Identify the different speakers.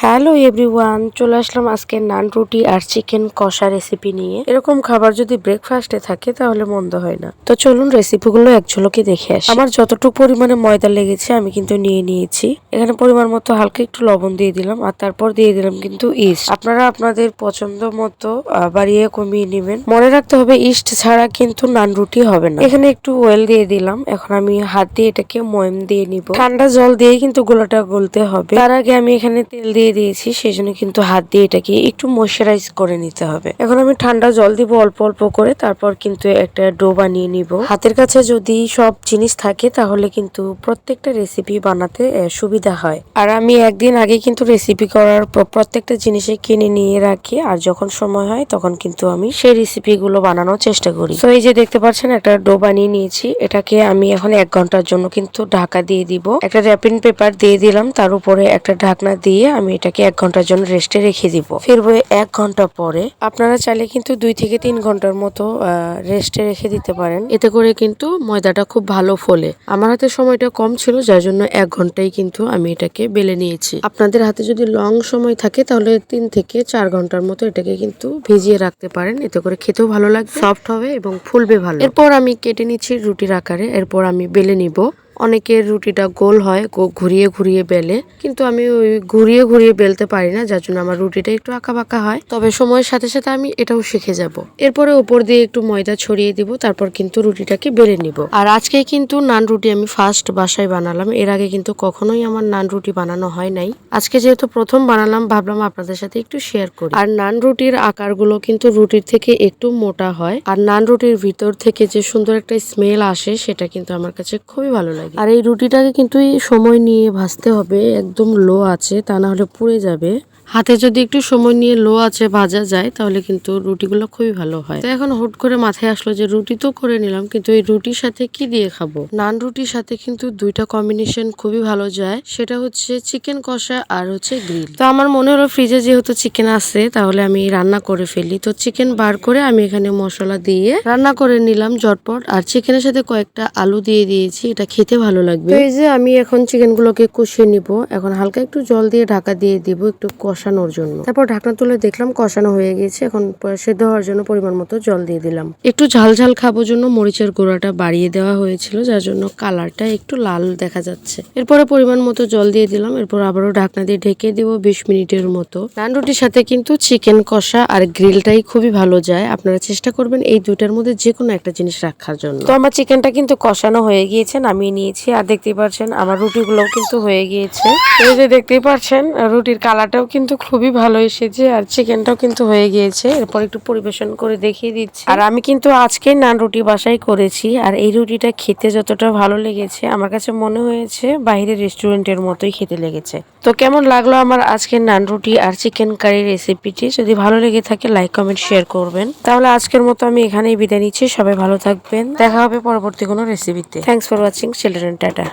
Speaker 1: Hello everyone, চলে আসলাম আজকে নান রুটি আর চিকেন কষা রেসিপি নিয়ে। এরকম খাবার যদি ব্রেকফাস্টে থাকে তাহলে মন্দ হয় না। তো চলুন রেসিপিগুলো এক ঝলকে দেখে আসি। আমার যতটুকু পরিমাণে ময়দা লেগেছে আমি কিন্তু নিয়ে নিয়েছি। এখানে পরিমাণ মতো হালকা একটু লবণ দিয়ে দিলাম আর তারপর দিয়ে দিলাম কিন্তু ইস্ট। আপনারা আপনাদের পছন্দ মতো বাড়িয়ে কমিয়ে নেবেন। মনে রাখতে হবে ইস্ট ছাড়া কিন্তু নান রুটি হবে না। এখানে একটু অয়েল দিয়ে দিলাম। এখন আমি হাত দিয়ে এটাকে ময়ম দিয়ে নিব। ঠান্ডা জল দিয়ে কিন্তু গোলাটা গলতে হবে। তার আগে আমি এখানে তেল দিয়ে দিয়েছি, সেই জন্য কিন্তু হাত দিয়ে এটাকে একটু ময়শ্চারাইজ করে নিতে হবে। এখন আমি ঠান্ডা জল দিব অল্প অল্প করে, তারপর কিন্তু একটা ডো বানিয়ে নিব। হাতের কাছে যদি সব জিনিস থাকে তাহলে কিন্তু প্রত্যেকটা রেসিপি বানাতে সুবিধা হয়। আর আমি একদিন আগে কিন্তু রেসিপি করার প্রত্যেকটা জিনিসে কিনে নিয়ে রাখি, আর যখন সময় হয় তখন কিন্তু আমি সেই রেসিপি গুলো বানানোর চেষ্টা করি। তো এই যে দেখতে পাচ্ছেন একটা ডো বানিয়ে নিয়েছি। এটাকে আমি এখন 1 ঘন্টার জন্য কিন্তু ঢাকা দিয়ে দিব। একটা র্যাপিং পেপার দিয়ে দিলাম, তার উপরে একটা ঢাকনা দিয়ে আমি এটাকে 1 ঘন্টার জন্য রেস্টে রেখে দিব। ফিরবো 1 ঘন্টা পরে। আপনারা চাইলে কিন্তু 2 থেকে 3 ঘন্টার মতো রেস্টে রেখে দিতে পারেন। এতে করে কিন্তু ময়দাটা খুব ভালো ফোলে। আমার হাতে সময়টা কম ছিল, যার জন্য 1 ঘন্টায় কিন্তু আমি এটাকে বেলে নিয়েছি। আপনাদের হাতে যদি লং সময় থাকে তাহলে 3 থেকে 4 ঘন্টার মতো এটাকে কিন্তু ভিজিয়ে রাখতে পারেন। এতে করে খেতেও ভালো লাগবে, সফট হবে এবং ফুলবে ভালো। এরপর আমি কেটে নিচ্ছি রুটির আকারে। এরপর আমি বেলে নিব। অনেকের রুটিটা গোল হয়, ঘুরিয়ে ঘুরিয়ে বেলে, কিন্তু আমি ওই ঘুরিয়ে ঘুরিয়ে বেলতে পারি না, যার জন্য আমার রুটিটা একটু আঁকা বাঁকা হয়। তবে সময়ের সাথে সাথে আমি এটাও শিখে যাব। এরপরে উপর দিয়ে একটু ময়দা ছড়িয়ে দিব, তারপর কিন্তু রুটিটাকে বেলে নিব। আর আজকে কিন্তু নান রুটি আমি ফার্স্ট বাসায় বানালাম। এর আগে কিন্তু কখনোই আমার নান রুটি বানানো হয় নাই। আজকে যেহেতু প্রথম বানালাম, ভাবলাম আপনাদের সাথে একটু শেয়ার করি। আর নান রুটির আকারগুলো কিন্তু রুটির থেকে একটু মোটা হয়, আর নান রুটির ভিতর থেকে যে সুন্দর একটা স্মেল আসে সেটা কিন্তু আমার কাছে খুবই ভালো লাগে। আর এই রুটিটাকে কিন্তু সময় নিয়ে ভাজতে হবে, একদম লো আছে, তা না হলে পুড়ে যাবে। হাতে যদি একটু সময় নিয়ে লো আছে ভাজা যায় তাহলে কিন্তু রুটিগুলো খুবই ভালো হয়। তো এখন হুট করে মাথায় আসলো যে রুটি তো করে নিলাম, কিন্তু এই রুটির সাথে কি দিয়ে খাবো। নান রুটির সাথে কিন্তু দুইটা কম্বিনেশন খুবই ভালো যায়, সেটা হচ্ছে চিকেন কষা আর হচ্ছে গ্রিল। তো আমার মনে হলো ফ্রিজে যেহেতু চিকেন আছে তাহলে আমি রান্না করে ফেলি। তো চিকেন বার করে আমি এখানে মশলা দিয়ে রান্না করে নিলাম ঝটপট। আর চিকেনের সাথে কয়েকটা আলু দিয়ে দিয়েছি, এটা খেতে ভালো লাগবে। এই যে আমি এখন চিকেন গুলোকে কষিয়ে নিব। এখন হালকা একটু জল দিয়ে ঢাকা দিয়ে দিব একটু কষানোর জন্য। তারপর ঢাকনা তুলে দেখলাম কষানো হয়ে গেছে। এখন সেদ্ধ হওয়ার জন্য পরিমাণ মতো জল দিয়ে দিলাম। একটু ঝাল ঝাল খাবার জন্য মরিচের গুঁড়াটা বাড়িয়ে দেওয়া হয়েছিল, যার জন্য কালারটা একটু লাল দেখা যাচ্ছে। এরপরে পরিমাণ মতো জল দিয়ে দিলাম। এরপর আবারও ঢাকনা দিয়ে ঢেকে দিব 20 মিনিটের মতো। নান রুটির সাথে কিন্তু চিকেন কষা আর গ্রিলটাই খুবই ভালো যায়। আপনারা চেষ্টা করবেন এই দুইটার মধ্যে যে কোনো একটা জিনিস রাখার জন্য। তো আমার চিকেনটা কিন্তু কষানো হয়ে গিয়েছে, নামিয়ে নিয়েছি। আর দেখতেই পাচ্ছেন আমার রুটিগুলোও কিন্তু হয়ে গিয়েছে। এই যে দেখতেই পাচ্ছেন রুটির কালারটাও কিন্তু খুবই ভালো এসেছে, আর চিকেনটাও কিন্তু হয়ে গিয়েছে। এরপর একটু পরিবেশন করে দেখিয়ে দিচ্ছি। আর আমি কিন্তু আজকে নান রুটি বাসায় করেছি, আর এই রুটিটা খেতে যতটা ভালো লেগেছে আমার কাছে মনে হয়েছে বাইরের রেস্টুরেন্টের মতোই খেতে লেগেছে। তো কেমন লাগলো আমার আজকের নান রুটি আর চিকেন কারি রেসিপিটি? যদি ভালো লেগে থাকে লাইক কমেন্ট শেয়ার করবেন। তাহলে আজকের মতো আমি এখানেই বিদায় নিচ্ছি। সবাই ভালো থাকবেন, দেখা হবে পরবর্তী কোনো রেসিপিতে। Thanks for watching children, tata.